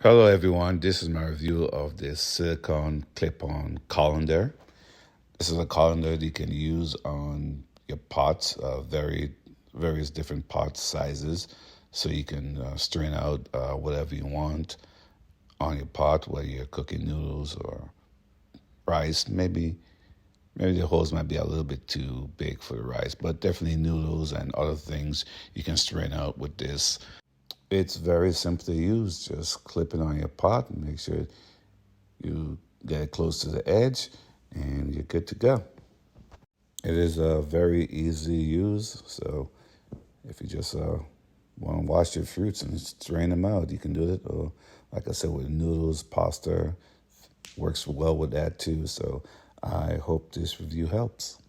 Hello everyone, this is my review of this silicone clip-on colander. This is a colander that you can use on your pots, various different pot sizes, so you can strain out whatever you want on your pot, whether you're cooking noodles or rice. Maybe the holes might be a little bit too big for the rice, but definitely noodles and other things you can strain out with this. It's very simple to use. Just clip it on your pot and make sure you get it close to the edge and you're good to go. It is very easy to use, so if you just want to wash your fruits and strain them out, you can do it. Or, like I said, with noodles, pasta, works well with that too. So I hope this review helps.